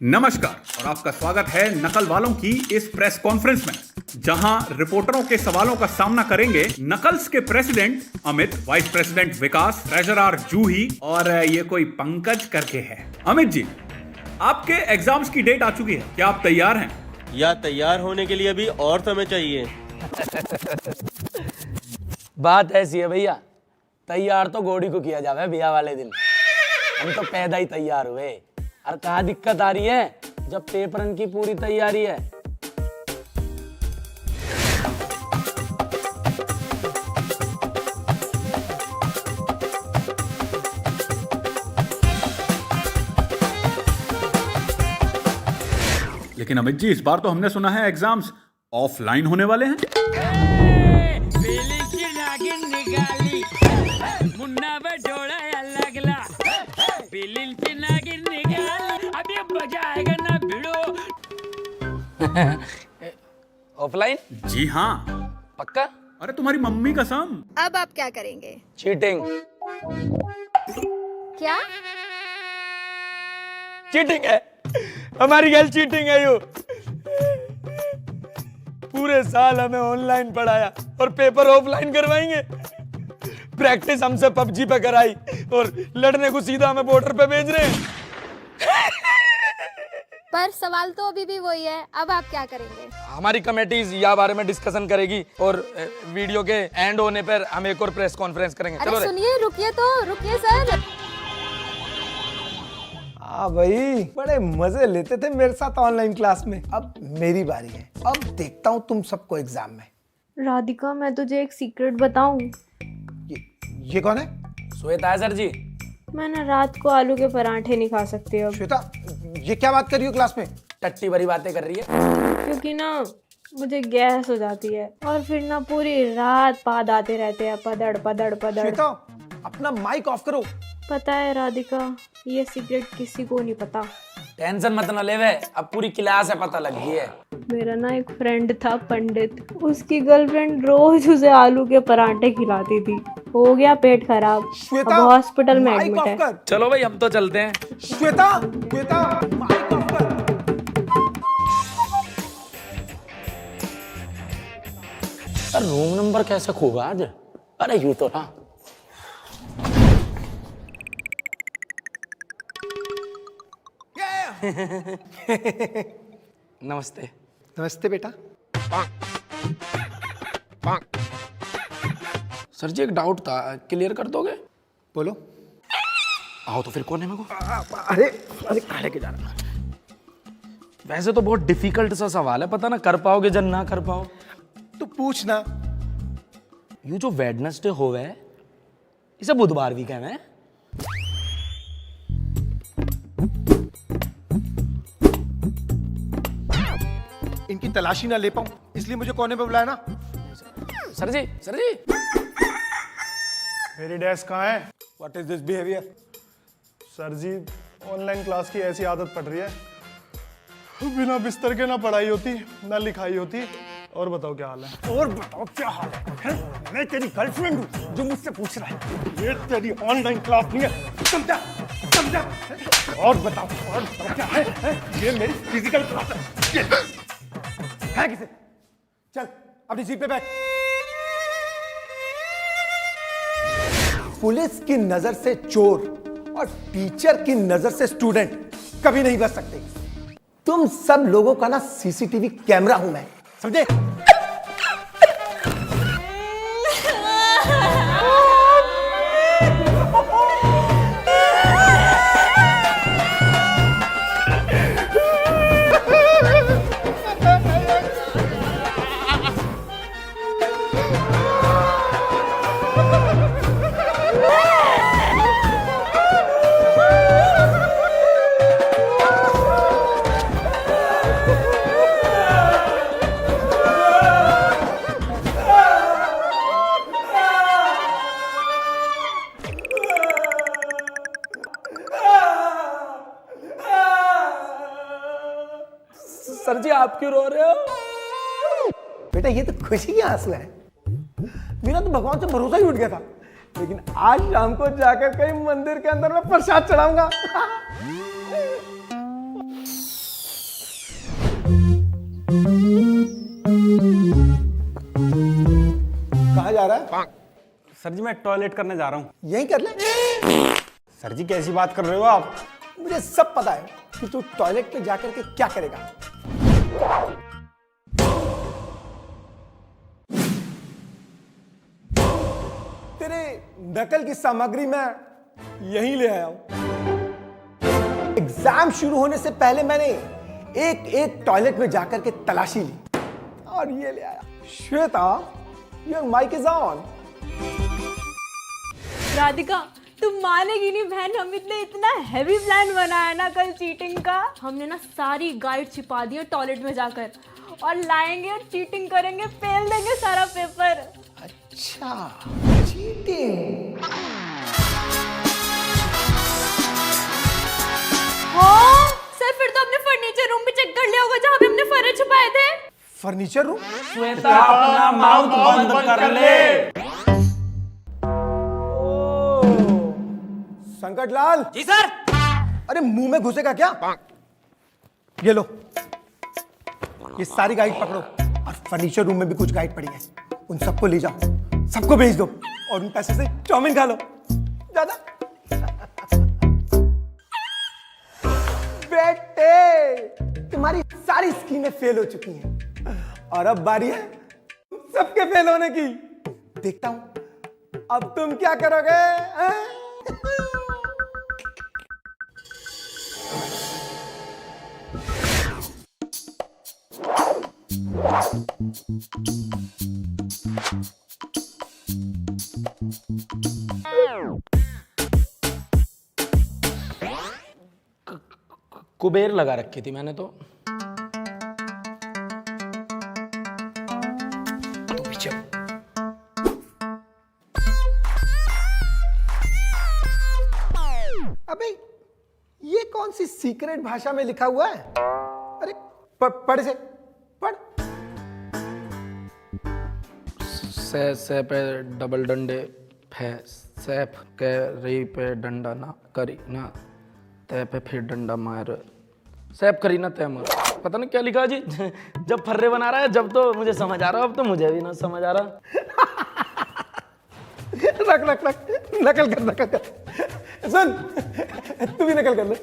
नमस्कार और आपका स्वागत है नकल वालों की इस प्रेस कॉन्फ्रेंस में, जहां रिपोर्टरों के सवालों का सामना करेंगे नकल्स के प्रेसिडेंट अमित, वाइस प्रेसिडेंट विकास, ट्रेजरर जूही और ये कोई पंकज करके है। अमित जी, आपके एग्जाम्स की डेट आ चुकी है, क्या आप तैयार हैं? या तैयार होने के लिए अभी और समय चाहिए। बात ऐसी है भैया, तैयार तो घोड़ी को किया जावे बिया वाले दिन। हम तो पैदा ही तैयार हुए। और कहाँ दिक्कत आ रही है जब पेपरन की पूरी तैयारी है। लेकिन अमित जी, इस बार तो हमने सुना है एग्जाम्स ऑफलाइन होने वाले हैं। ऑफलाइन? जी हाँ। पक्का? अरे तुम्हारी मम्मी कसम। अब आप क्या करेंगे? चीटिंग। क्या? चीटिंग है, हमारी गर्ल चीटिंग है। यो पूरे साल हमें ऑनलाइन पढ़ाया और पेपर ऑफलाइन करवाएंगे। प्रैक्टिस हमसे पबजी पे कराई और लड़ने को सीधा हमें बॉर्डर पे भेज रहे हैं। पर सवाल तो अभी भी वही है, अब आप क्या करेंगे? हमारी कमेटीज या बारे में डिस्कशन करेगी और वीडियो के एंड होने पर हम एक और प्रेस कॉन्फ्रेंस करेंगे। अरे चलो सुनिए, रुकिए सर। हाँ भाई, बड़े मजे लेते थे मेरे साथ ऑनलाइन क्लास में। अब मेरी बारी है, अब देखता हूँ तुम सबको एग्जाम में। राधिका, मैं तुझे एक सीक्रेट बताऊं? ये कौन है? श्वेता है सर जी। मैं ना रात को आलू के पराठे नहीं खा सकती अब, श्वेता, ये क्या बात कर रही हो क्लास में? टट्टी भरी बातें कर रही है। क्योंकि ना मुझे गैस हो जाती है और फिर ना पूरी रात पाद आते रहते हैं, पदड़ पदड़ पदड़। श्वेता, अपना माइक ऑफ करो। पता है राधिका, ये सीक्रेट किसी को नहीं पता। टेंशन मत न लेवे, अब पूरी क्लास है पता लग गई है। मेरा ना एक फ्रेंड था पंडित, उसकी गर्लफ्रेंड रोज उसे आलू के पराठे खिलाती थी। हो गया पेट खराब, अब श्वेता, हॉस्पिटल में माइक एडमिट ऑफ है। कर। चलो भाई, हम तो चलते हैं। श्वेता, श्वेता, माइक ऑफ कर। रूम नंबर कैसे खोगा आज? अरे यूं तो ना। नमस्ते। नमस्ते बेटा। सर जी, एक डाउट था, क्लियर कर दोगे? बोलो। आओ तो फिर कोने में को। अरे अरे कहाँ लेके जा रहा? वैसे तो बहुत डिफिकल्ट सा सवाल है, पता ना कर पाओगे जब ना कर पाओ। तू पूछना। ये जो वेडनेसडे होवे है, इसे बुधवार भी कहना है। इनकी तलाशी ना ले पाऊं, इसलिए मुझे कोने पे बुलाया ना। Sir ji, sir ji. मेरी डेस्क कहाँ है? What is this behaviour? Sir ji, online class की ऐसी आदत पड़ रही है, बिना बिस्तर के ना पढ़ाई होती ना लिखाई होती। और बताओ क्या हाल है? और बताओ क्या हाल है? मैं तेरी गर्लफ्रेंड हूँ जो मुझसे पूछ रहा है। ये तेरी ऑनलाइन क्लास नहीं है, समझा? समझा? और बताओ क्या है? ये मेरी फिजिकल क्लास है किसे? चल अपनी सीट पे बैठ। पुलिस की नजर से चोर और टीचर की नजर से स्टूडेंट कभी नहीं बच सकते। तुम सब लोगों का ना सीसीटीवी कैमरा हूं मैं, समझे? सर जी, आप क्यों रो रहे हो? बेटा, ये तो खुशी के आंसू है। मेरा तो भगवान से भरोसा ही उठ गया था। लेकिन आज शाम को जाकर कहीं मंदिर के अंदर मैं प्रसाद चढ़ाऊंगा। कहाँ जा रहा है? सर जी मैं टॉयलेट करने जा रहा हूँ। यहीं कर ले। सर जी कैसी बात कर रहे हो आप? मुझे सब पता है कि तू टॉयलेट पे जाकर के क्या करेगा। तेरे नकल की सामग्री मैं यहीं ले आया हूं। एग्जाम शुरू होने से पहले मैंने एक एक टॉयलेट में जाकर के तलाशी ली और ये ले आया। Shweta, your mic is on. Radhika तुम मानेगी नहीं बहन, हम इतना हैवी प्लान बनाया ना कल चीटिंग का। हमने ना सारी गाइड छिपा दी है टॉयलेट में जाकर और लाएंगे और चीटिंग करेंगे, फेल देंगे सारा पेपर। अच्छा, चीटिंग। हाँ सर, फिर तो अपने फर्नीचर रूम भी चेक कर लिया होगा जहाँ पे हमने फर्रे छुपाए थे। Furniture room? श्वेता अपना माउथ बंद कर ले। संकटलाल। जी सर। अरे मुंह में घुसेगा क्या? ये लो, ये सारी गाइड पकड़ो और फर्नीचर रूम में भी कुछ गाइड पड़ी है, उन सबको ले जाओ, सबको भेज दो और उन पैसे से चाउमीन खा लो। दादा बेटे, तुम्हारी सारी स्कीमें फेल हो चुकी हैं और अब बारी है सबके फेल होने की। देखता हूं अब तुम क्या करोगे। कुबेर लगा रखी थी मैंने तो। अबे ये कौन सी सीक्रेट भाषा में लिखा हुआ है? अरे पढ़ से पढ़। से पे डबल डंडे फे सैफ के रही पे डंडा ना करी ना तय पे फिर डंडा मार सैफ करी ना तय मार। पता नहीं क्या लिखा जी। जब फर्रे बना रहा है जब तो मुझे समझ आ रहा, अब तो मुझे भी ना समझ आ रहा। रख रख रख, नकल कर। सुन, तू भी नकल कर ले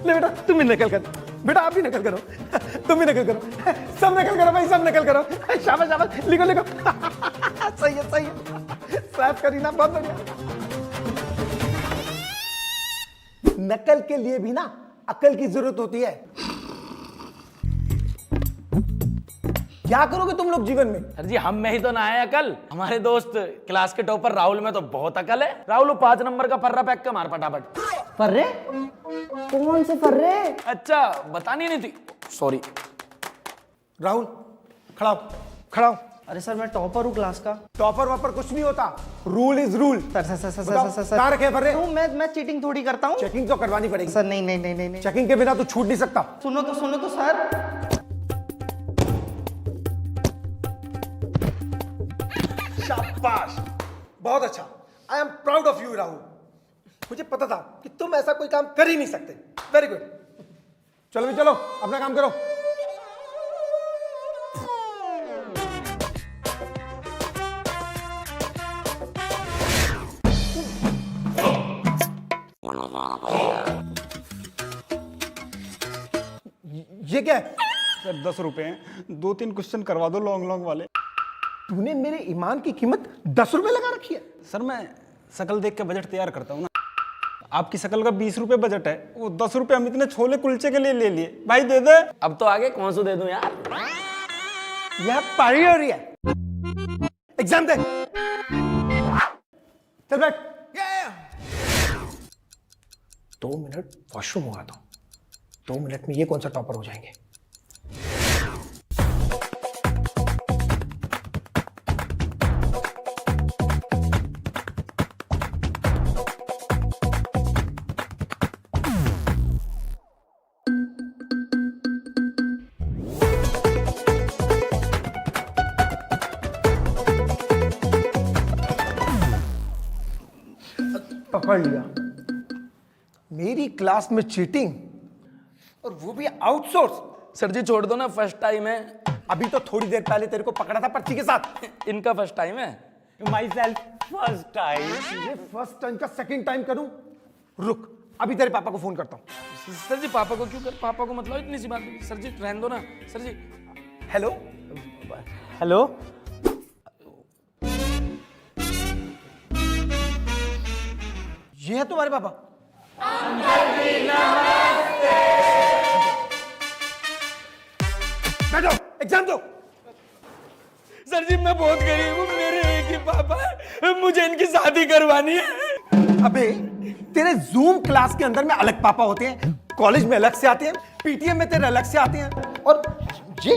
बेटा, तुम भी नकल कर बेटा, आप भी नकल करो, तुम भी नकल करो, सब नकल करो भाई, सब नकल करो। शाबाश शाबाश, लिखो लिखो। सही है। साफ करी ना, बहुत बढ़िया। नकल के लिए भी ना अकल की जरूरत होती है। क्या करोगे तुम लोग जीवन में? सर जी हम में ही तो ना है अकल, हमारे दोस्त क्लास के टॉपर राहुल में तो बहुत अकल है। राहुल 5 नंबर का फर्रा पैक का मार फटाफट। फर्रे? कौन से फर्रे? अच्छा बतानी नहीं थी, सॉरी। राहुल खड़ा हो। अरे सर मैं टॉपर हूँ क्लास का। टॉपर वापर कुछ नहीं होता, रूल इज रूल। सर कहाँ रखे फर्रे? तो मैं चीटिंग थोड़ी करता हूँ। चेकिंग तो करवानी पड़ेगी सर नहीं। चेकिंग के बिना तो छूट नहीं सकता। सुनो तो सर। शाबाश, बहुत अच्छा। I am proud of you Rahul. मुझे पता था कि तुम ऐसा कोई काम कर ही नहीं सकते। Very good. चलो भी चलो, अपना काम करो। ये क्या है? सर 10 रुपए हैं, 2-3 क्वेश्चन करवा दो लॉन्ग वाले। तूने मेरे ईमान की कीमत 10 रुपए लगा रखी है। सर मैं शकल देख के बजट तैयार करता हूँ ना। आपकी शकल का 20 रुपए बजट है, वो 10 रुपए हम इतने छोले कुलचे के लिए ले लिए। भाई दे दे। अब तो आगे कौन सा दे दूं यार। यह पारी हो रही है। एग्जाम दे। चल बैठ। 2 मिनट वॉशरूम हो आता हूं। 2 मिनट में ये कौन सा टॉपर हो जाएंगे। पकड़ लिया। मेरी क्लास में चीटिंग और वो भी आउटसोर्स। सर जी छोड़ दो ना, फर्स्ट टाइम है। अभी तो थोड़ी देर पहले तेरे को पकड़ा था पर्ची के साथ। इनका फर्स्ट टाइम है। My self first time. ये फर्स्ट टाइम का सेकंड टाइम करूं? रुक, अभी तेरे पापा को फोन करता हूं। सर जी पापा को क्यों कर, पापा को मतलब इतनी सी बात नहीं। सर जी रहने दो ना सर जी। हेलो हेलो, ये है तुम्हारे पापा? बैठो, एग्जाम दो। सर जी मैं बहुत गरीब हूँ, मेरे एक ही पापा है, मुझे इनकी शादी करवानी है। अबे तेरे जूम क्लास के अंदर में अलग पापा होते हैं, कॉलेज में अलग से आते हैं, पीटीएम में तेरे अलग से आते हैं, और ये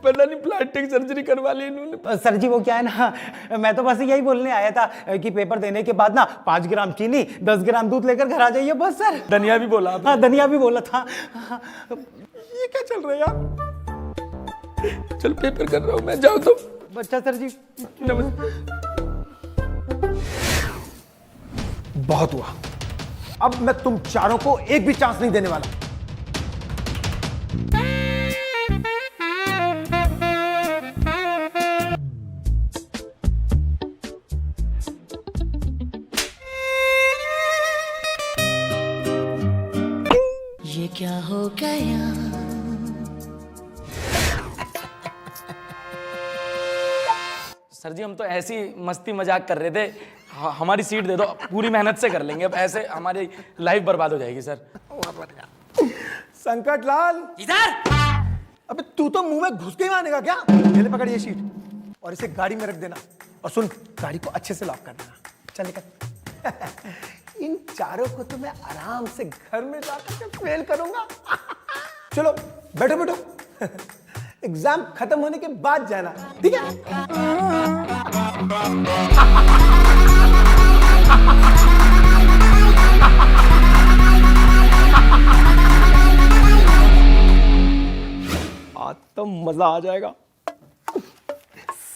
पता नहीं प्लास्टिक सर्जरी करवा ली इन्होंने। सर जी वो क्या है ना, मैं तो बस यही बोलने आया था कि पेपर देने के बाद ना 5 ग्राम चीनी 10 ग्राम दूध लेकर घर आ जाइए बस सर। धनिया भी बोला आपने। हाँ धनिया भी बोला था। ये क्या चल रहा है यार? चल पेपर कर रहा हूँ मैं, जाओ तो। बच्चा सर जी बहुत हुआ, अब मैं तुम चारों को एक भी चांस नहीं देने वाला। ये क्या हो गया? सर जी हम तो ऐसी मस्ती मजाक कर रहे थे, हमारी सीट दे दो, पूरी मेहनत से कर लेंगे। अब ऐसे हमारी लाइफ बर्बाद हो जाएगी सर। संकट लाल इधर। अबे तू तो मुंह में घुस के ही मानेगा क्या? ले पकड़ ये शीट और इसे गाड़ी में रख देना, और सुन गाड़ी को अच्छे से लॉक कर देना। चल निकल। इन चारों को तो मैं आराम से घर में जाकर के फेल करूंगा। चलो बैठो बैठो, एग्जाम खत्म होने के बाद जाना, ठीक है? आज तो मजा आ जाएगा।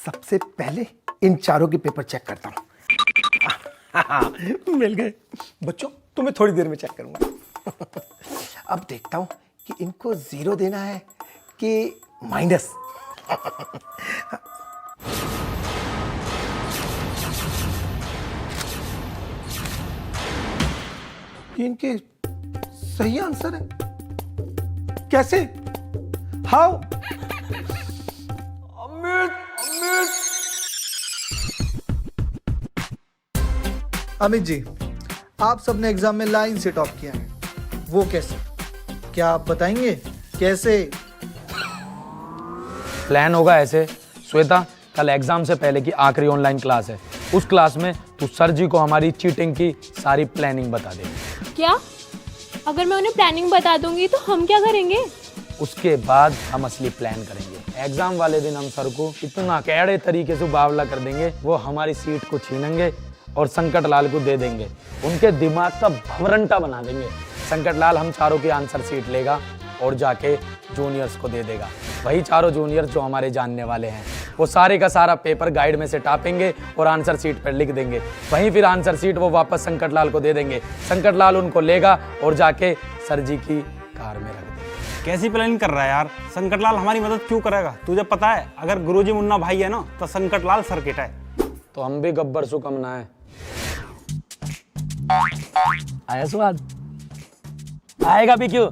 सबसे पहले इन चारों के पेपर चेक करता हूं। मिल गए। बच्चों तुम्हें थोड़ी देर में चेक करूंगा। अब देखता हूं कि इनको 0 देना है कि माइनस। इनके सही आंसर है कैसे? हाउ? अमित अमित जी, आप सबने एग्जाम में लाइन से टॉप किया है, वो कैसे? क्या आप बताएंगे कैसे? प्लान होगा ऐसे, श्वेता कल एग्जाम से पहले की आखिरी ऑनलाइन क्लास है, उस क्लास में तू सर जी को हमारी चीटिंग की सारी प्लानिंग बता दे। क्या? अगर मैं उन्हें प्लानिंग बता दूंगी तो हम क्या करेंगे? उसके बाद हम असली प्लान करेंगे। एग्जाम वाले दिन हम सर को इतना कैड़े तरीके से बावला कर देंगे, वो हमारी सीट को छीनेंगे और संकट लाल को दे देंगे, उनके दिमाग का भवरंटा बना देंगे। संकट लाल हम चारों की आंसर सीट लेगा और जाके जूनियर्स को दे देगा। वही चारों जूनियर्स जो हमारे जानने वाले हैं, वो सारे का सारा पेपर गाइड में से टापेंगे और आंसर सीट पर लिख देंगे। वहीं फिर आंसर सीट वो वापस संकट लाल को दे देंगे। संकट लाल उनको लेगा और जाके सर जी की कार में रख देगा। कैसी प्लानिंग कर रहा है यार? संकटलाल हमारी मदद क्यों करेगा? तुझे पता है अगर गुरुजी मुन्ना भाई है ना तो संकटलाल सर्किट है। तो हम भी गब्बर सुकम ना है। आया स्वाद? आएगा भी क्यों?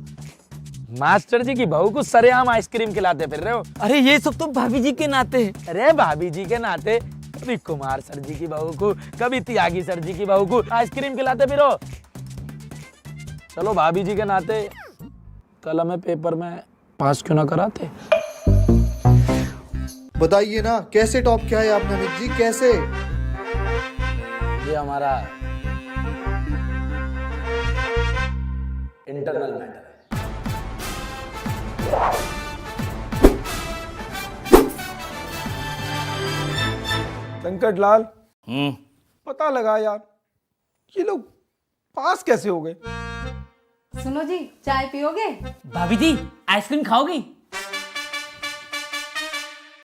मास्टर जी की बहू को सरेआम आइसक्रीम खिलाते फिर रहे हो। अरे ये सब तो भाभी जी के नाते। अरे भाभी जी के नाते कभी कुमार सर जी की बहू को, कभी त्यागी सर जी की बहू को आइसक्रीम खिलाते फिरो। चलो भाभी जी के नाते कल हमें पेपर में पास क्यों ना कराते? बताइए ना कैसे टॉप किया है आपने अमित जी, कैसे? ये हमारा इंटरनल मैटर है। संकट लाल, पता लगा यार ये लोग पास कैसे हो गए? सुनो जी, चाय पियोगे? भाभी जी आइसक्रीम खाओगी?